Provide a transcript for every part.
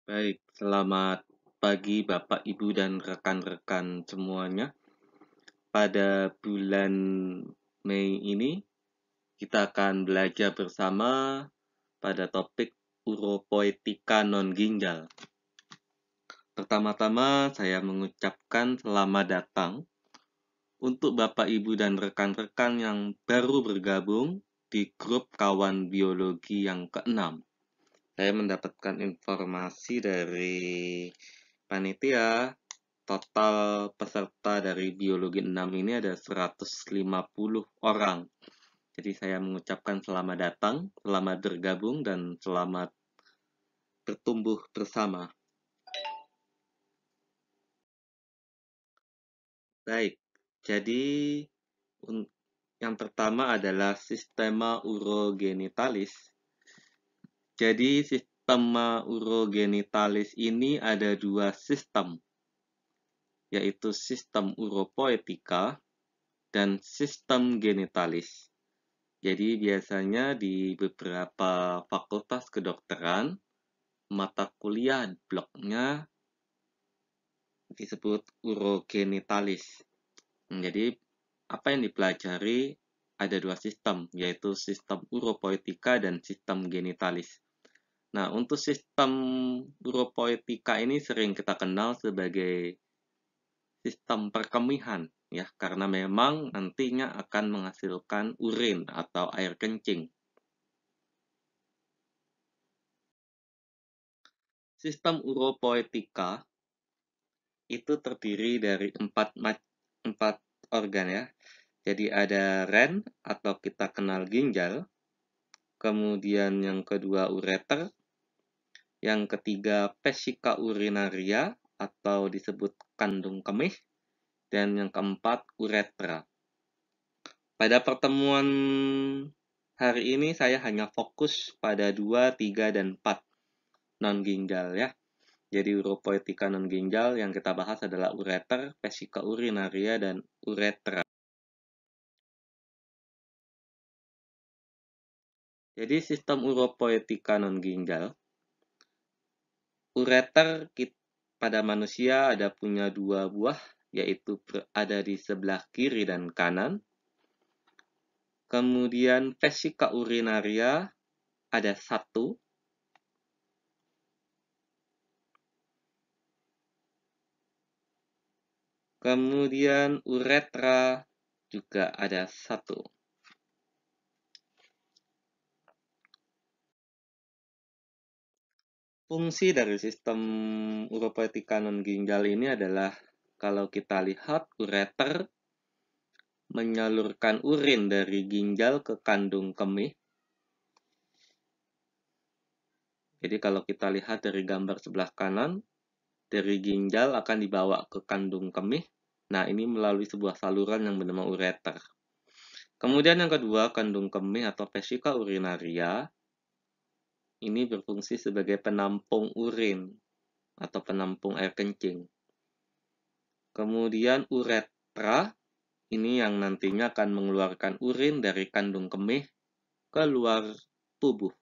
Baik, selamat pagi Bapak, Ibu, dan rekan-rekan semuanya. Pada bulan Mei ini, kita akan belajar bersama pada topik uropoetika non-ginjal. Pertama-tama, saya mengucapkan selamat datang untuk Bapak, Ibu, dan rekan-rekan yang baru bergabung di grup kawan biologi yang ke-6. Saya mendapatkan informasi dari panitia. Total peserta dari biologi 6 ini ada 150 orang. Jadi saya mengucapkan selamat datang, selamat bergabung, dan selamat bertumbuh bersama. Baik, jadi yang pertama adalah sistema urogenitalis. Jadi sistema urogenitalis ini ada dua sistem, yaitu sistem uropoetika dan sistem genitalis. Jadi biasanya di beberapa fakultas kedokteran, mata kuliah bloknya disebut urogenitalis. Jadi apa yang dipelajari ada dua sistem, yaitu sistem uropoetika dan sistem genitalis. Nah, untuk sistem uropoetika ini sering kita kenal sebagai sistem perkemihan, ya, karena memang nantinya akan menghasilkan urin atau air kencing. Sistem uropoetika itu terdiri dari empat organ, ya. Jadi ada ren atau kita kenal ginjal, kemudian yang kedua ureter, yang ketiga vesika urinaria atau disebut kandung kemih, dan yang keempat uretra. Pada pertemuan hari ini saya hanya fokus pada 2, 3, dan 4 non-ginjal, ya. Jadi uropoetika non-ginjal yang kita bahas adalah ureter, vesika urinaria, dan uretra. Jadi sistem uropoetika non-ginjal, ureter pada manusia ada punya 2 buah, yaitu ada di sebelah kiri dan kanan. Kemudian vesika urinaria ada 1. Kemudian uretra juga ada 1. Fungsi dari sistem uropoetika non-ginjal ini adalah, kalau kita lihat, ureter menyalurkan urin dari ginjal ke kandung kemih. Jadi kalau kita lihat dari gambar sebelah kanan, dari ginjal akan dibawa ke kandung kemih. Nah, ini melalui sebuah saluran yang bernama ureter. Kemudian yang kedua, kandung kemih atau vesika urinaria ini berfungsi sebagai penampung urin atau penampung air kencing. Kemudian uretra ini yang nantinya akan mengeluarkan urin dari kandung kemih ke luar tubuh.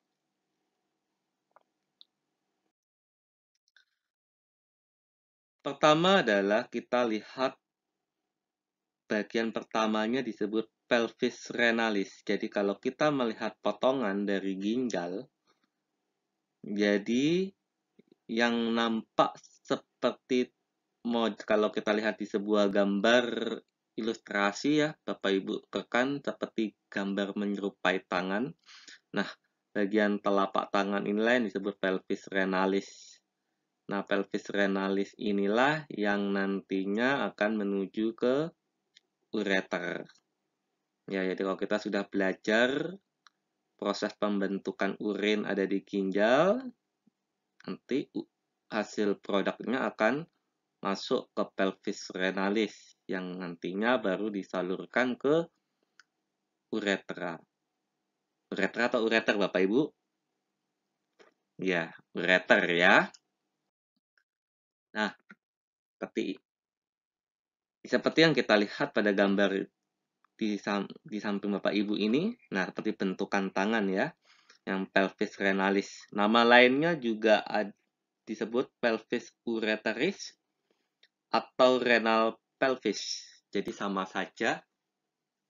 Pertama adalah kita lihat bagian pertamanya disebut pelvis renalis. Jadi kalau kita melihat potongan dari ginjal, jadi yang nampak seperti kalau kita lihat di sebuah gambar ilustrasi, ya Bapak Ibu rekan, seperti gambar menyerupai tangan. Nah, bagian telapak tangan inilah yang disebut pelvis renalis. Nah, pelvis renalis inilah yang nantinya akan menuju ke ureter. Ya, jadi kalau kita sudah belajar proses pembentukan urin ada di ginjal, nanti hasil produknya akan masuk ke pelvis renalis yang nantinya baru disalurkan ke uretra. Uretra atau ureter, Bapak Ibu? Ya, ureter, ya. Nah, seperti yang kita lihat pada gambar di samping Bapak Ibu ini, nah seperti bentukan tangan, ya, yang pelvis renalis. Nama lainnya juga disebut pelvis ureteris atau renal pelvis. Jadi sama saja,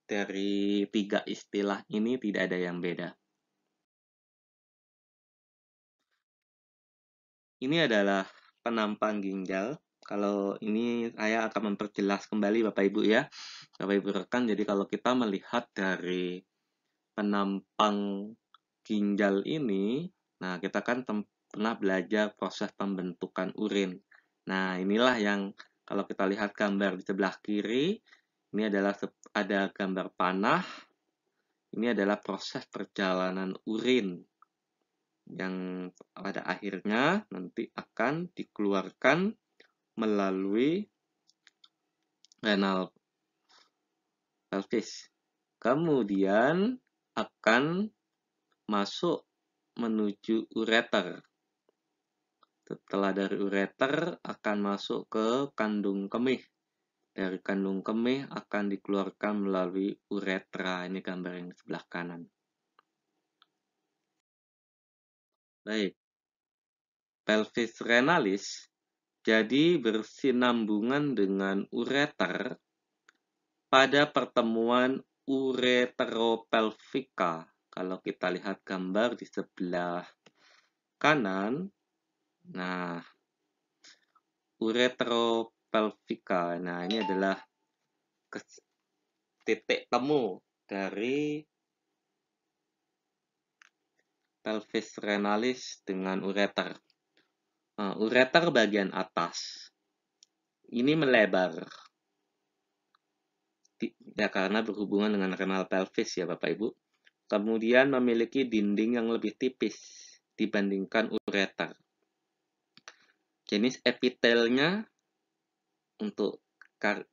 dari 3 istilah ini tidak ada yang beda. Ini adalah penampang ginjal. Kalau ini saya akan memperjelas kembali Bapak Ibu ya. Bapak Ibu rekan, jadi kalau kita melihat dari penampang ginjal ini, nah kita kan pernah belajar proses pembentukan urin. Nah, inilah yang kalau kita lihat gambar di sebelah kiri, ini adalah ada gambar panah. Ini adalah proses perjalanan urin yang pada akhirnya nanti akan dikeluarkan melalui renal pelvis. Kemudian akan masuk menuju ureter. Setelah dari ureter akan masuk ke kandung kemih. Dari kandung kemih akan dikeluarkan melalui uretra. Ini gambar yang di sebelah kanan. Baik. Pelvis renalis jadi bersinambungan dengan ureter pada pertemuan ureteropelvika. Kalau kita lihat gambar di sebelah kanan, nah ureteropelvika. Nah, ini adalah titik temu dari pelvis renalis dengan ureter. Nah, ureter bagian atas ini melebar. Ya, karena berhubungan dengan renal pelvis ya Bapak Ibu. Kemudian memiliki dinding yang lebih tipis dibandingkan ureter. Jenis epitelnya untuk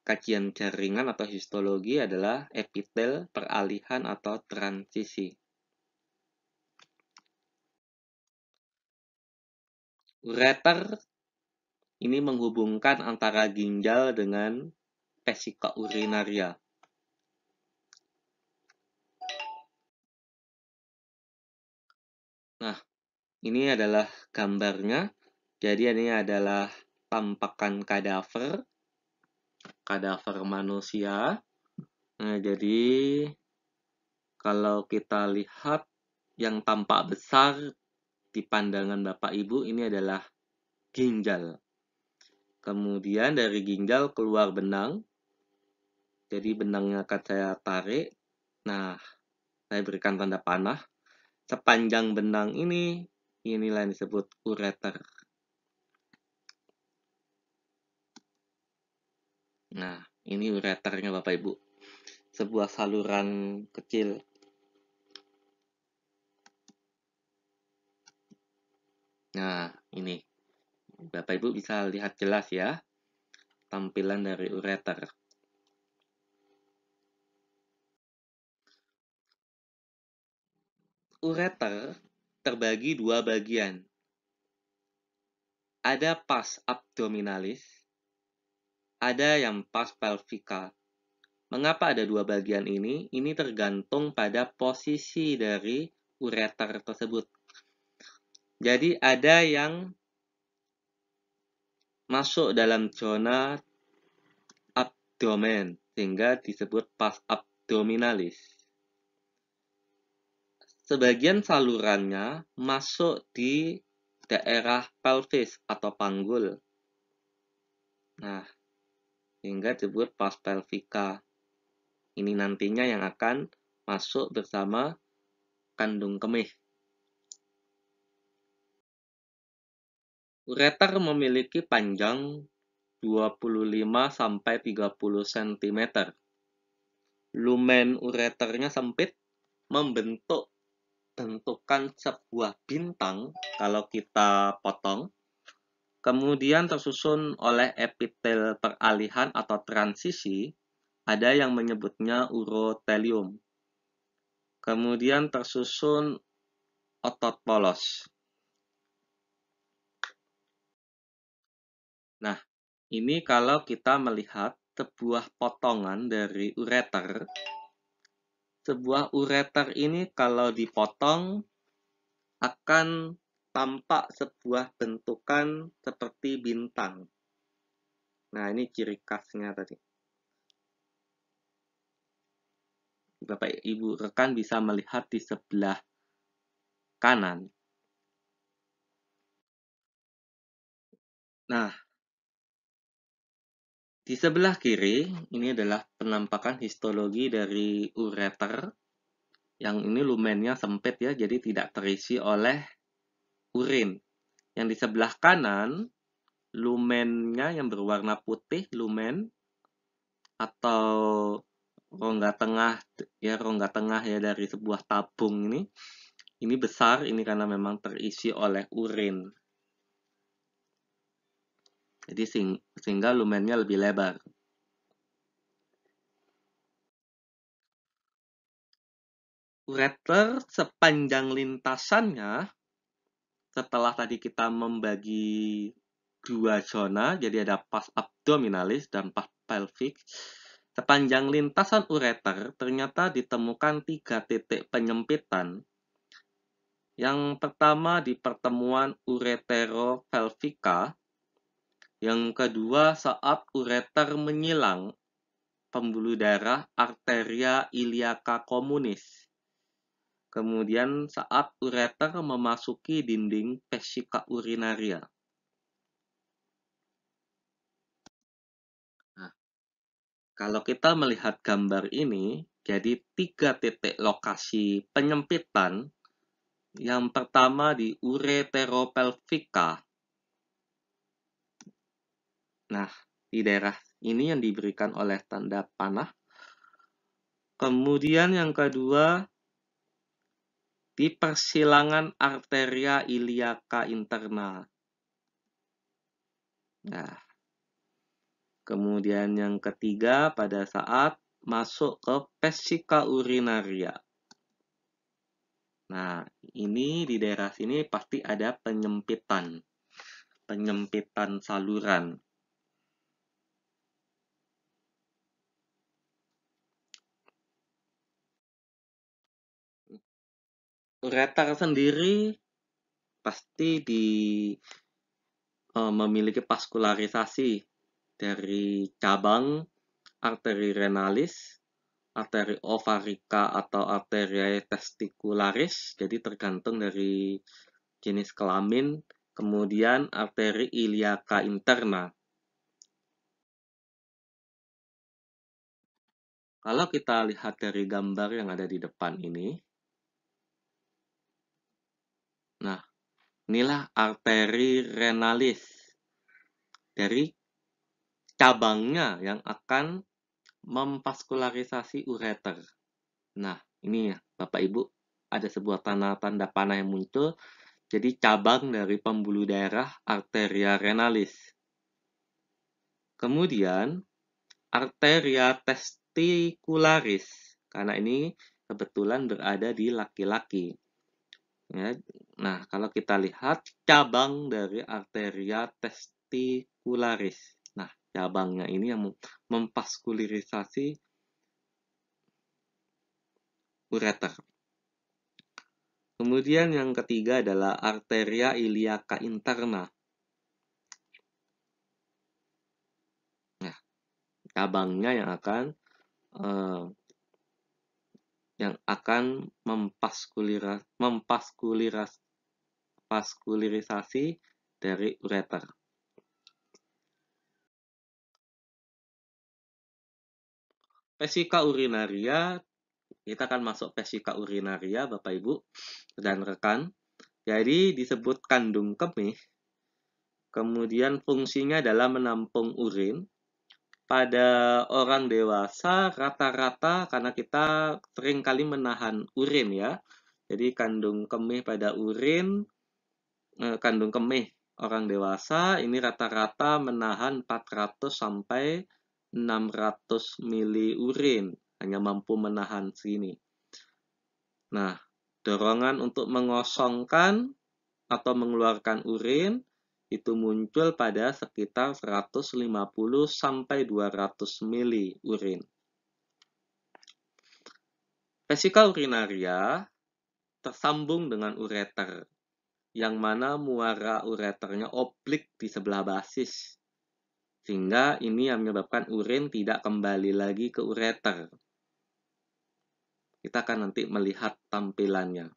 kajian jaringan atau histologi adalah epitel peralihan atau transisi. Ureter ini menghubungkan antara ginjal dengan vesika urinaria. Nah, ini adalah gambarnya. Jadi ini adalah tampakan kadaver manusia. Nah, jadi kalau kita lihat yang tampak besar di pandangan Bapak Ibu ini adalah ginjal. Kemudian dari ginjal keluar benang. Jadi benangnya akan saya tarik. Nah, saya berikan tanda panah. Sepanjang benang ini, inilah yang disebut ureter. Nah, ini ureternya Bapak Ibu. Sebuah saluran kecil. Nah, ini. Bapak Ibu bisa lihat jelas ya tampilan dari ureter. Ureter terbagi dua bagian. Ada pars abdominalis, ada yang pars pelvica. Mengapa ada dua bagian ini? Ini tergantung pada posisi dari ureter tersebut. Jadi ada yang masuk dalam zona abdomen, sehingga disebut pars abdominalis. Sebagian salurannya masuk di daerah pelvis atau panggul. Nah, sehingga disebut pars pelvica. Ini nantinya yang akan masuk bersama kandung kemih. Ureter memiliki panjang 25-30 cm. Lumen ureternya sempit, membentuk bentukan sebuah bintang kalau kita potong. Kemudian tersusun oleh epitel peralihan atau transisi, ada yang menyebutnya urotelium. Kemudian tersusun otot polos. Nah, ini kalau kita melihat sebuah potongan dari ureter. Sebuah ureter ini kalau dipotong akan tampak sebuah bentukan seperti bintang. Nah, ini ciri khasnya tadi. Bapak Ibu rekan bisa melihat di sebelah kanan. Nah, di sebelah kiri ini adalah penampakan histologi dari ureter. Yang ini lumennya sempit ya, jadi tidak terisi oleh urin. Yang di sebelah kanan, lumennya yang berwarna putih, lumen, atau rongga tengah ya dari sebuah tabung ini besar, ini karena memang terisi oleh urin. Jadi sehingga lumennya lebih lebar. Ureter sepanjang lintasannya, setelah tadi kita membagi dua zona, jadi ada pars abdominalis dan pars pelvic. Sepanjang lintasan ureter ternyata ditemukan 3 titik penyempitan. Yang pertama di pertemuan ureteropelvica, yang kedua saat ureter menyilang pembuluh darah arteria iliaca communis. Kemudian saat ureter memasuki dinding vesika urinaria. Nah, kalau kita melihat gambar ini, jadi 3 titik lokasi penyempitan. Yang pertama di ureteropelvica. Nah, di daerah ini yang diberikan oleh tanda panah. Kemudian yang kedua di persilangan arteria iliaca interna. Nah, kemudian yang ketiga pada saat masuk ke vesika urinaria. Nah, ini di daerah sini pasti ada penyempitan saluran. Ureter sendiri pasti memiliki vaskularisasi dari cabang arteri renalis, arteri ovarica atau arteria testicularis, jadi tergantung dari jenis kelamin, kemudian arteri iliaca interna. Kalau kita lihat dari gambar yang ada di depan ini, nah, inilah arteri renalis dari cabangnya yang akan memvaskularisasi ureter. Nah, ini ya, Bapak Ibu, ada sebuah tanda panah yang muncul, jadi cabang dari pembuluh darah arteria renalis. Kemudian, arteria testicularis, karena ini kebetulan berada di laki-laki. Ya, nah, kalau kita lihat cabang dari arteria testicularis. Nah, cabangnya ini yang memvaskularisasi ureter. Kemudian yang ketiga adalah arteria iliaca interna. Nah, cabangnya yang akan memvaskularisasi dari ureter. Vesika urinaria, kita akan masuk vesika urinaria, Bapak Ibu dan rekan. Jadi disebut kandung kemih, kemudian fungsinya adalah menampung urin. Pada orang dewasa rata-rata karena kita sering kali menahan urin ya. Jadi kandung kemih pada urin, kandung kemih orang dewasa ini rata-rata menahan 400 sampai 600 mili urin, hanya mampu menahan sini. Nah, dorongan untuk mengosongkan atau mengeluarkan urin itu muncul pada sekitar 150 sampai 200 mili urin. Vesika urinaria tersambung dengan ureter. yang mana muara ureternya oblik di sebelah basis. Sehingga ini yang menyebabkan urin tidak kembali lagi ke ureter. Kita akan nanti melihat tampilannya.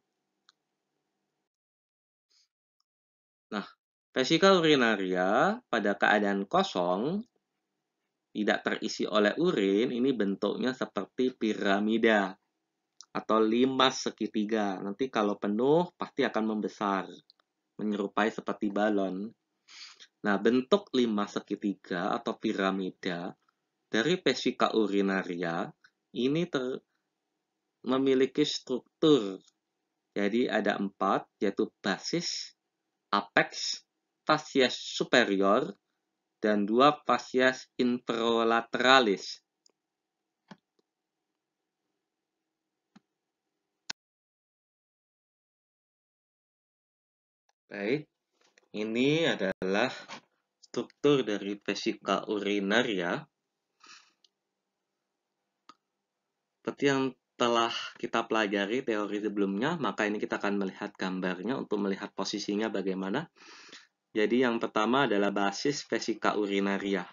Nah, vesika urinaria pada keadaan kosong tidak terisi oleh urin, ini bentuknya seperti piramida atau 5 segitiga. Nanti kalau penuh pasti akan membesar, menyerupai seperti balon. Nah, bentuk 5 segitiga atau piramida dari vesika urinaria ini memiliki struktur. Jadi ada 4, yaitu basis, apex, facies superior, dan 2 facies inferolateralis. Baik, ini adalah struktur dari vesika urinaria. Seperti yang telah kita pelajari teori sebelumnya, maka ini kita akan melihat gambarnya untuk melihat posisinya bagaimana. Jadi yang pertama adalah basis vesika urinaria.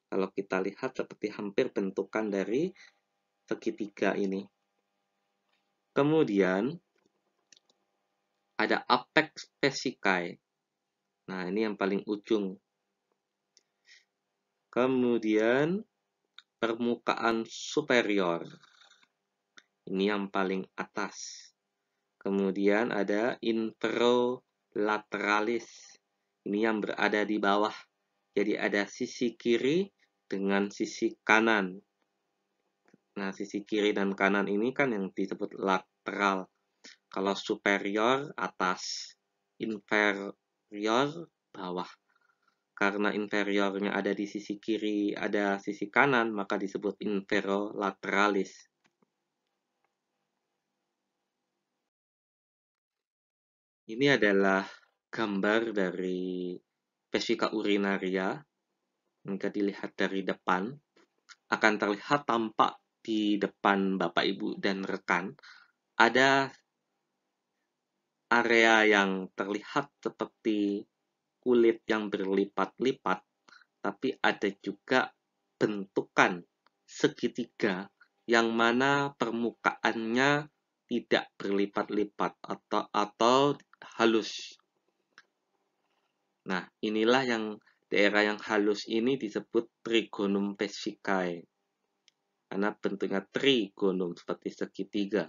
Kalau kita lihat seperti hampir bentukan dari segitiga ini. Kemudian ada apex vesicae. Nah, ini yang paling ujung. Kemudian permukaan superior. Ini yang paling atas. Kemudian ada inferolateralis. Ini yang berada di bawah. Jadi ada sisi kiri dengan sisi kanan. Nah, sisi kiri dan kanan ini kan yang disebut lateral. Kalau superior atas, inferior bawah. Karena inferiornya ada di sisi kiri, ada sisi kanan, maka disebut inferolateralis. Ini adalah gambar dari vesika urinaria. Jika dilihat dari depan, akan terlihat tampak di depan Bapak, Ibu, dan rekan, ada area yang terlihat seperti kulit yang berlipat-lipat, tapi ada juga bentukan segitiga yang mana permukaannya tidak berlipat-lipat atau halus. Nah, inilah yang daerah yang halus ini disebut trigonum vesicae. Karena bentuknya trigonum seperti segitiga.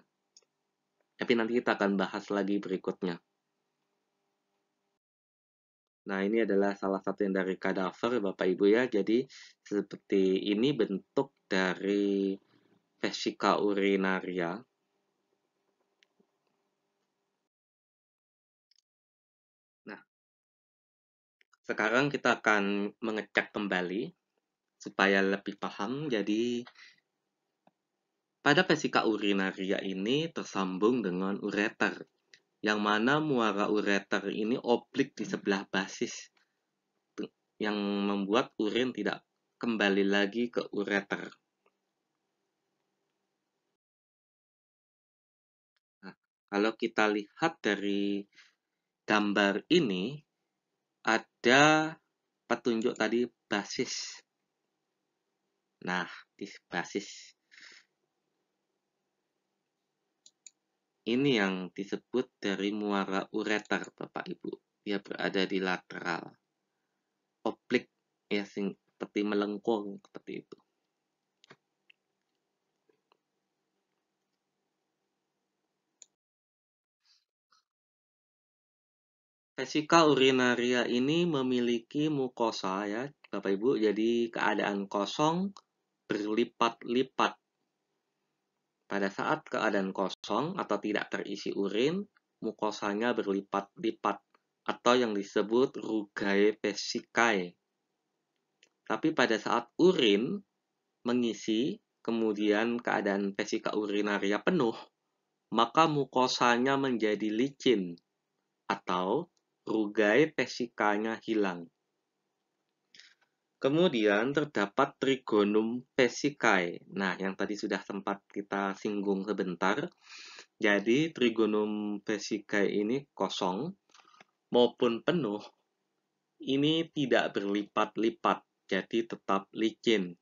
Tapi nanti kita akan bahas lagi berikutnya. Nah, ini adalah salah satu yang dari kadaver, Bapak Ibu ya. Jadi, seperti ini bentuk dari vesika urinaria. Nah, sekarang kita akan mengecek kembali supaya lebih paham. Jadi, pada vesika urinaria ini tersambung dengan ureter, yang mana muara ureter ini oblik di sebelah basis, yang membuat urin tidak kembali lagi ke ureter. Nah, kalau kita lihat dari gambar ini, ada petunjuk tadi basis. Nah, di basis ini yang disebut dari muara ureter, Bapak Ibu. Dia berada di lateral. Oblik, ya, seperti melengkung, seperti itu. Vesika urinaria ini memiliki mukosa ya, Bapak Ibu. Jadi keadaan kosong berlipat-lipat. Pada saat keadaan kosong atau tidak terisi urin, mukosanya berlipat-lipat atau yang disebut rugae vesicae. Tapi pada saat urin mengisi, kemudian keadaan vesika urinaria penuh, maka mukosanya menjadi licin atau rugae vesikanya hilang. Kemudian terdapat trigonum vesicae. Nah, yang tadi sudah sempat kita singgung sebentar. Jadi trigonum vesicae ini kosong. maupun penuh, ini tidak berlipat-lipat, jadi tetap licin.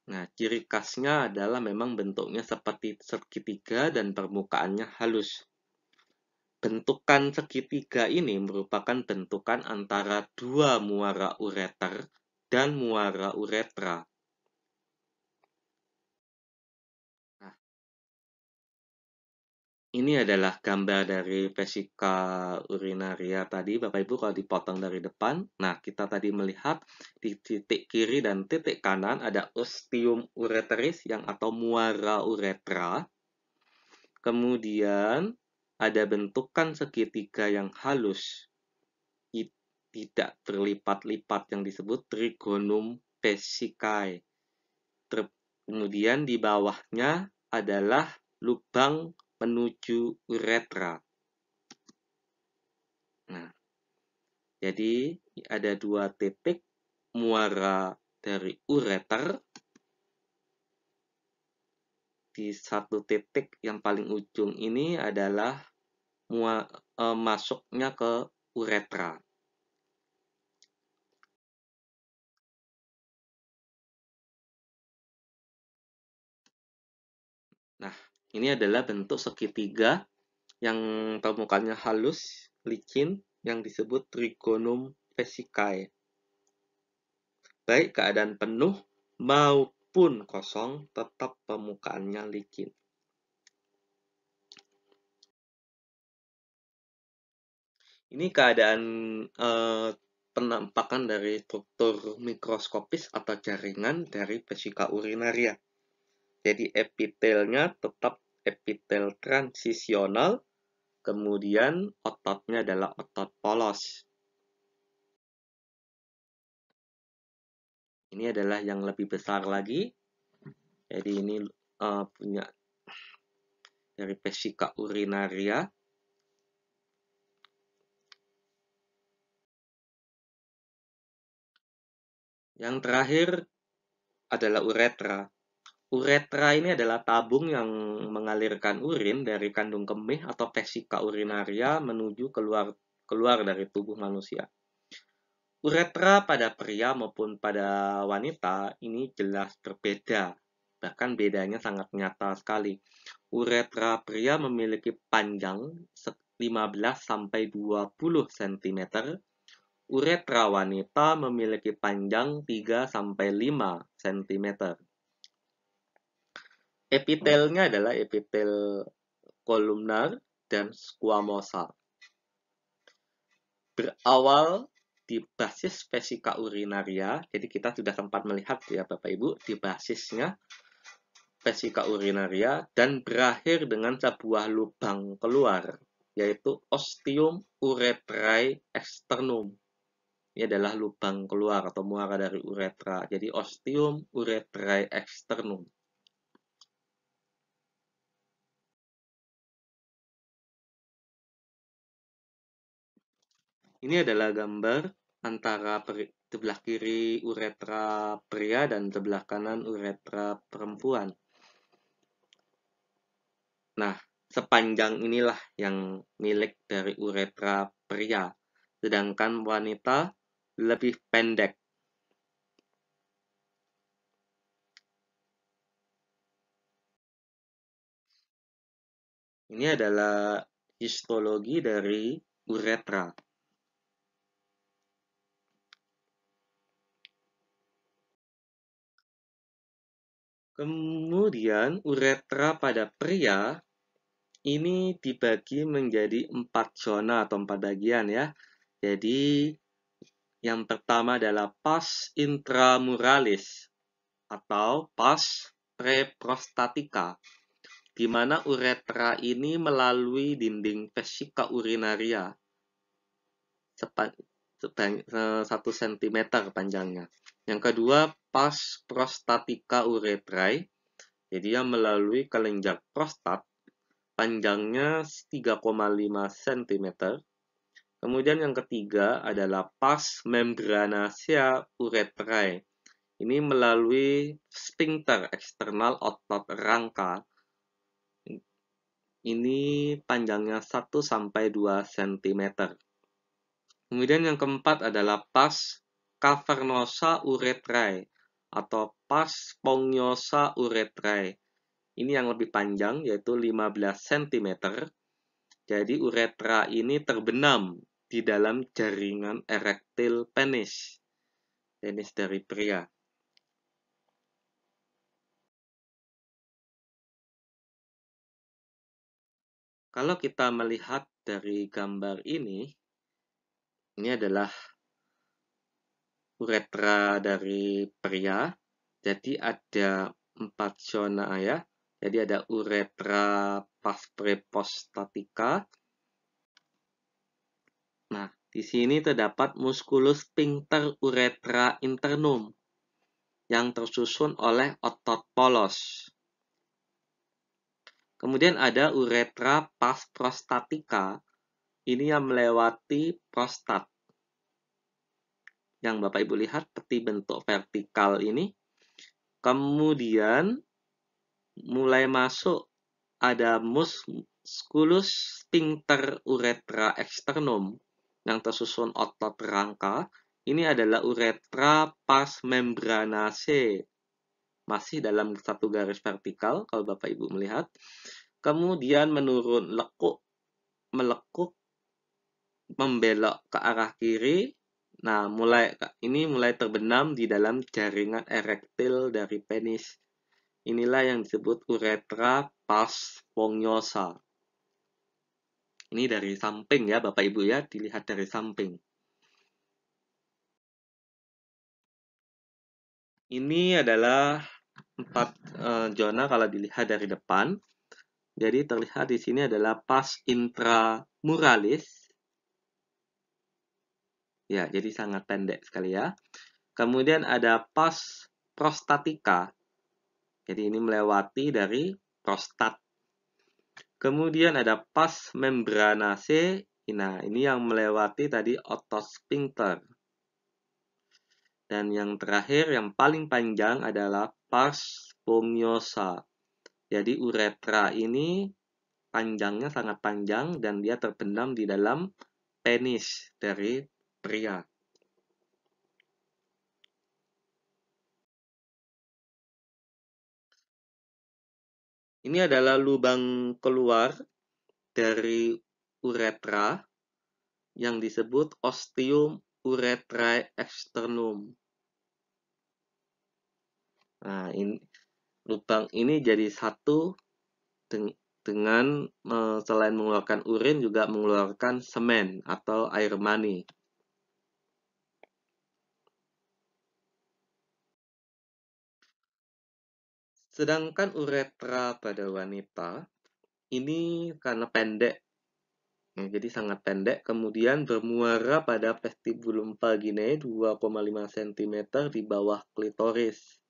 Nah, ciri khasnya adalah memang bentuknya seperti segitiga dan permukaannya halus. Bentukan segitiga ini merupakan bentukan antara dua muara ureter dan muara uretra. Nah, ini adalah gambar dari vesika urinaria tadi, Bapak Ibu, kalau dipotong dari depan. Nah, kita tadi melihat di titik kiri dan titik kanan ada ostium ureteris yang atau muara uretra. Kemudian ada bentukan segitiga yang halus, tidak berlipat-lipat yang disebut trigonum vesicae. Kemudian di bawahnya adalah lubang menuju uretra. Nah, jadi ada dua titik muara dari ureter. Di satu titik yang paling ujung ini adalah masuknya ke uretra. Nah, ini adalah bentuk segitiga yang permukaannya halus, licin, yang disebut trigonum vesicae. Baik keadaan penuh maupun kosong, tetap permukaannya licin. Ini keadaan penampakan dari struktur mikroskopis atau jaringan dari vesika urinaria. Jadi epitelnya tetap epitel transisional, kemudian ototnya adalah otot polos. Ini adalah yang lebih besar lagi. Jadi ini punya dari vesika urinaria. Yang terakhir adalah uretra. Uretra ini adalah tabung yang mengalirkan urin dari kandung kemih atau vesika urinaria menuju keluar dari tubuh manusia. Uretra pada pria maupun pada wanita ini jelas berbeda. Bahkan bedanya sangat nyata sekali. Uretra pria memiliki panjang 15-20 cm. Uretra wanita memiliki panjang 3-5 cm. Epitelnya adalah epitel kolumnar dan squamosa. Berawal di basis vesika urinaria, jadi kita sudah sempat melihat ya Bapak Ibu di basisnya vesika urinaria dan berakhir dengan sebuah lubang keluar, yaitu ostium uretrae externum. Ini adalah lubang keluar atau muara dari uretra. Jadi ostium uretrae externum. Ini adalah gambar antara sebelah kiri uretra pria dan sebelah kanan uretra perempuan. Nah, sepanjang inilah yang milik dari uretra pria, sedangkan wanita lebih pendek. Ini adalah histologi dari uretra. Kemudian uretra pada pria ini dibagi menjadi 4 zona atau 4 bagian ya. Jadi yang pertama adalah pars intramuralis atau pars preprostatica, di mana uretra ini melalui dinding vesika urinaria 1 cm panjangnya. Yang kedua, pars prostatica uretrae, jadi yang melalui kelenjar prostat panjangnya 3,5 cm. Kemudian yang ketiga adalah pars membranacea uretrae. Ini melalui sphincter eksternal otot rangka. Ini panjangnya 1-2 cm. Kemudian yang keempat adalah pars cavernosa urethrae atau pars spongiosa urethrae. Ini yang lebih panjang, yaitu 15 cm. Jadi uretra ini terbenam di dalam jaringan erektil penis dari pria. Kalau kita melihat dari gambar ini adalah uretra dari pria. Jadi ada 4 zona ya. Jadi ada uretra pars preprostatica. Nah, di sini terdapat musculus sphincter uretra internum yang tersusun oleh otot polos. Kemudian ada uretra pars prostatica. Ini yang melewati prostat. Yang Bapak Ibu lihat seperti bentuk vertikal ini. Kemudian mulai masuk ada musculus sphincter uretra externum yang tersusun otot rangka. Ini adalah uretra pars membranaceae. Masih dalam satu garis vertikal kalau Bapak Ibu melihat. Kemudian menurun melekuk membelok ke arah kiri. Nah, ini mulai terbenam di dalam jaringan erektil dari penis. Inilah yang disebut uretra pars spongiosa. Ini dari samping ya, Bapak Ibu ya, dilihat dari samping. Ini adalah 4 zona kalau dilihat dari depan. Jadi terlihat di sini adalah pars intramuralis. Ya, jadi sangat pendek sekali ya. Kemudian ada pars prostatica. Jadi ini melewati dari prostat. Kemudian ada pars membranaceae. Nah, ini yang melewati tadi otot sphincter. Dan yang terakhir, yang paling panjang adalah pars spongiosa. Jadi uretra ini panjangnya sangat panjang dan dia terbenam di dalam penis dari pria. Ini adalah lubang keluar dari uretra yang disebut ostium urethrae externum. Nah, lubang ini jadi satu dengan selain mengeluarkan urin juga mengeluarkan semen atau air mani. Sedangkan uretra pada wanita ini karena pendek, jadi sangat pendek, kemudian bermuara pada vestibulum vaginae 2,5 cm di bawah klitoris.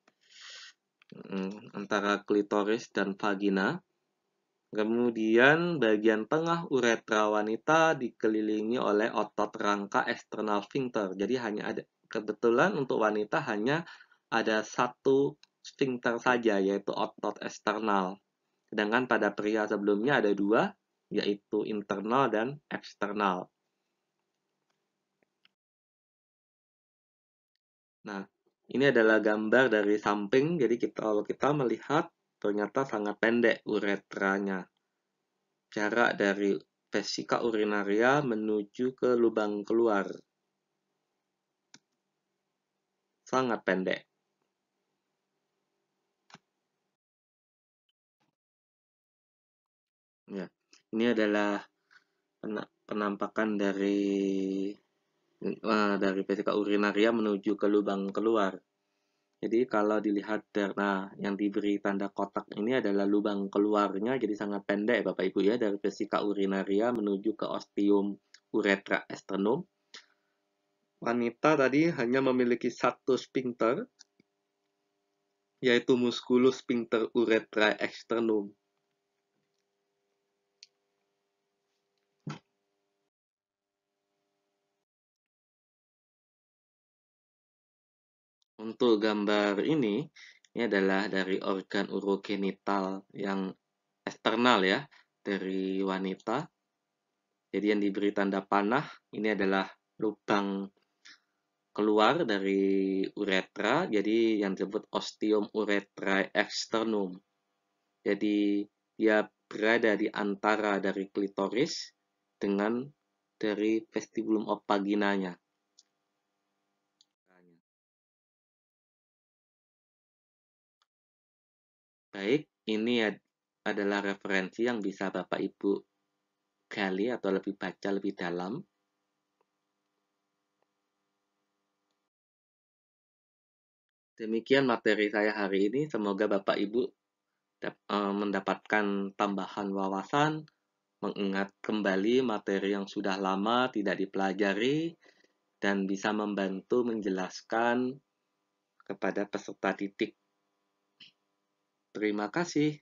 Antara klitoris dan vagina. Kemudian bagian tengah uretra wanita dikelilingi oleh otot rangka eksternal sphincter. Jadi kebetulan untuk wanita hanya ada satu sphincter saja, yaitu otot eksternal. Sedangkan pada pria sebelumnya ada 2, yaitu internal dan eksternal. Nah, ini adalah gambar dari samping. Jadi kalau kita melihat ternyata sangat pendek uretranya. Jarak dari vesika urinaria menuju ke lubang keluar. Sangat pendek. Ya, ini adalah penampakan dari vesika urinaria menuju ke lubang keluar. Jadi kalau dilihat yang diberi tanda kotak ini adalah lubang keluarnya, jadi sangat pendek Bapak Ibu ya, dari vesika urinaria menuju ke ostium uretra externum. Wanita tadi hanya memiliki satu sphincter, yaitu musculus sphincter uretrae externum. Untuk gambar ini adalah dari organ urogenital yang eksternal ya, dari wanita. Jadi yang diberi tanda panah, ini adalah lubang keluar dari uretra, jadi yang disebut ostium urethrae externum. Jadi dia berada di antara dari klitoris dengan dari vestibulum of vaginanya. Baik, ini adalah referensi yang bisa Bapak Ibu gali atau lebih baca lebih dalam. Demikian materi saya hari ini. Semoga Bapak Ibu mendapatkan tambahan wawasan, mengingat kembali materi yang sudah lama tidak dipelajari, dan bisa membantu menjelaskan kepada peserta didik. Terima kasih.